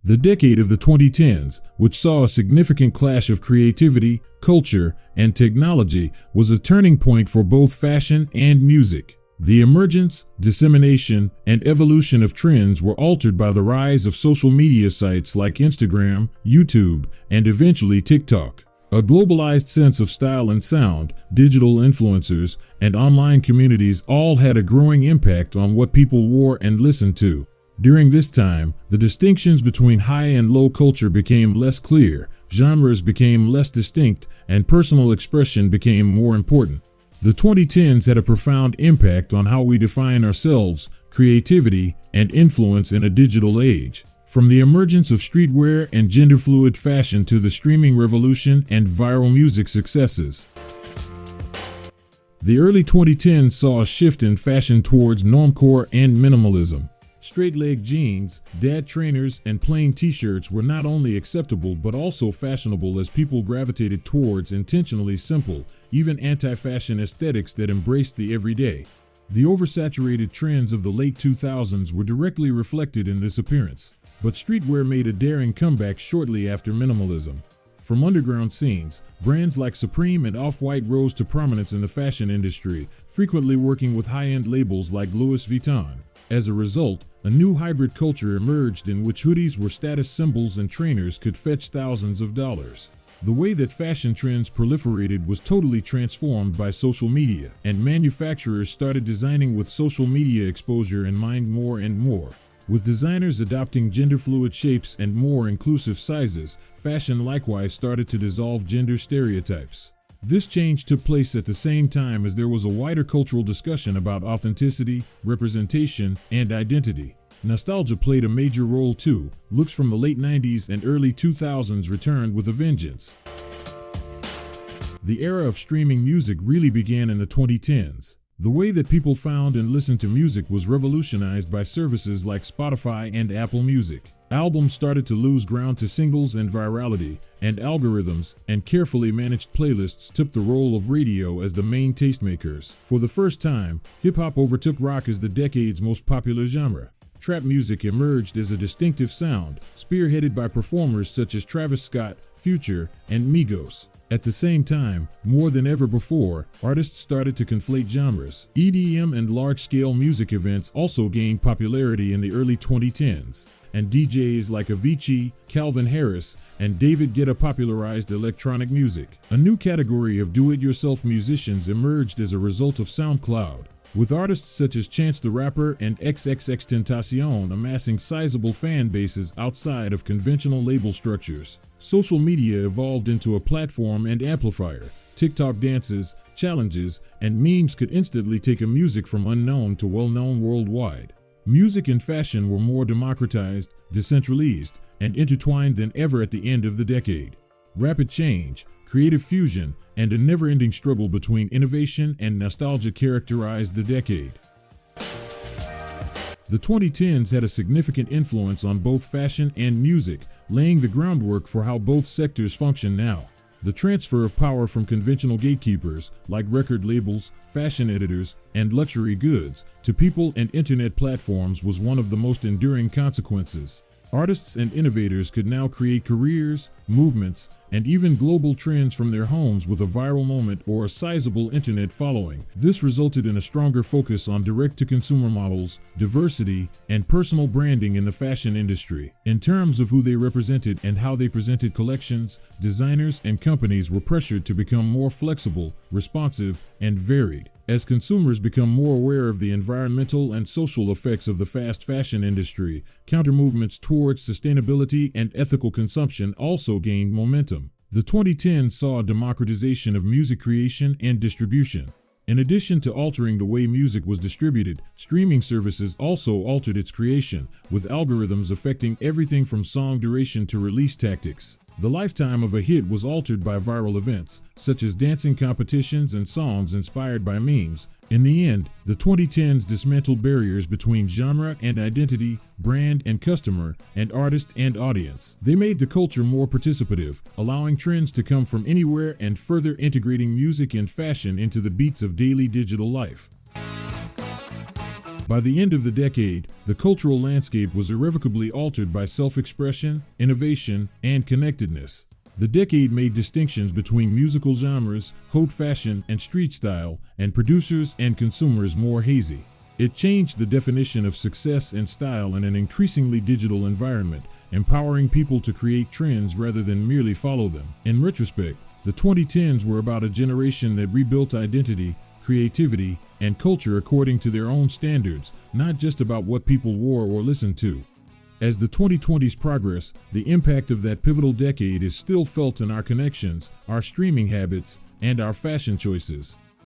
The decade of the 2010s, which saw a significant clash of creativity, culture, and technology, was a turning point for both fashion and music. The emergence, dissemination, and evolution of trends were altered by the rise of social media sites like Instagram, YouTube, and eventually TikTok. A globalized sense of style and sound, digital influencers, and online communities all had a growing impact on what people wore and listened to. During this time, the distinctions between high and low culture became less clear, genres became less distinct, and personal expression became more important. The 2010s had a profound impact on how we define ourselves, creativity, and influence in a digital age. From the emergence of streetwear and gender-fluid fashion to the streaming revolution and viral music successes. The early 2010s saw a shift in fashion towards normcore and minimalism. Straight-leg jeans, dad trainers, and plain t-shirts were not only acceptable but also fashionable as people gravitated towards intentionally simple, even anti-fashion aesthetics that embraced the everyday. The oversaturated trends of the late 2000s were directly reflected in this appearance. But streetwear made a daring comeback shortly after minimalism. From underground scenes, brands like Supreme and Off-White rose to prominence in the fashion industry, frequently working with high-end labels like Louis Vuitton. As a result, a new hybrid culture emerged in which hoodies were status symbols and trainers could fetch thousands of dollars. The way that fashion trends proliferated was totally transformed by social media, and manufacturers started designing with social media exposure in mind more and more. With designers adopting gender-fluid shapes and more inclusive sizes, fashion likewise started to dissolve gender stereotypes. This change took place at the same time as there was a wider cultural discussion about authenticity, representation, and identity. Nostalgia played a major role too. Looks from the late 90s and early 2000s returned with a vengeance. The era of streaming music really began in the 2010s. The way that people found and listened to music was revolutionized by services like Spotify and Apple Music. Albums started to lose ground to singles and virality, and algorithms and carefully managed playlists took the role of radio as the main tastemakers. For the first time, hip-hop overtook rock as the decade's most popular genre. Trap music emerged as a distinctive sound, spearheaded by performers such as Travis Scott, Future, and Migos. At the same time, more than ever before, artists started to conflate genres. EDM and large-scale music events also gained popularity in the early 2010s, and DJs like Avicii, Calvin Harris, and David Guetta popularized electronic music. A new category of do-it-yourself musicians emerged as a result of SoundCloud, with artists such as Chance the Rapper and XXXTentacion amassing sizable fan bases outside of conventional label structures. Social media evolved into a platform and amplifier. TikTok dances, challenges, and memes could instantly take a music from unknown to well-known worldwide. Music and fashion were more democratized, decentralized, and intertwined than ever at the end of the decade. Rapid change, creative fusion, and a never-ending struggle between innovation and nostalgia characterized the decade. The 2010s had a significant influence on both fashion and music, laying the groundwork for how both sectors function now. The transfer of power from conventional gatekeepers, like record labels, fashion editors, and luxury goods, to people and internet platforms was one of the most enduring consequences. Artists and innovators could now create careers, movements, and even global trends from their homes with a viral moment or a sizable internet following. This resulted in a stronger focus on direct-to-consumer models, diversity, and personal branding in the fashion industry. In terms of who they represented and how they presented collections, designers and companies were pressured to become more flexible, responsive, and varied. As consumers become more aware of the environmental and social effects of the fast fashion industry, counter-movements towards sustainability and ethical consumption also gained momentum. The 2010s saw a democratization of music creation and distribution. In addition to altering the way music was distributed, streaming services also altered its creation, with algorithms affecting everything from song duration to release tactics. The lifetime of a hit was altered by viral events, such as dancing competitions and songs inspired by memes. In the end, the 2010s dismantled barriers between genre and identity, brand and customer, and artist and audience. They made the culture more participative, allowing trends to come from anywhere and further integrating music and fashion into the beats of daily digital life. By the end of the decade, the cultural landscape was irrevocably altered by self-expression, innovation, and connectedness. The decade made distinctions between musical genres, haute fashion, and street style, and producers and consumers more hazy. It changed the definition of success and style in an increasingly digital environment, empowering people to create trends rather than merely follow them. In retrospect, the 2010s were about a generation that rebuilt identity, creativity, and culture according to their own standards, not just about what people wore or listened to. As the 2020s progress, the impact of that pivotal decade is still felt in our connections, our streaming habits, and our fashion choices.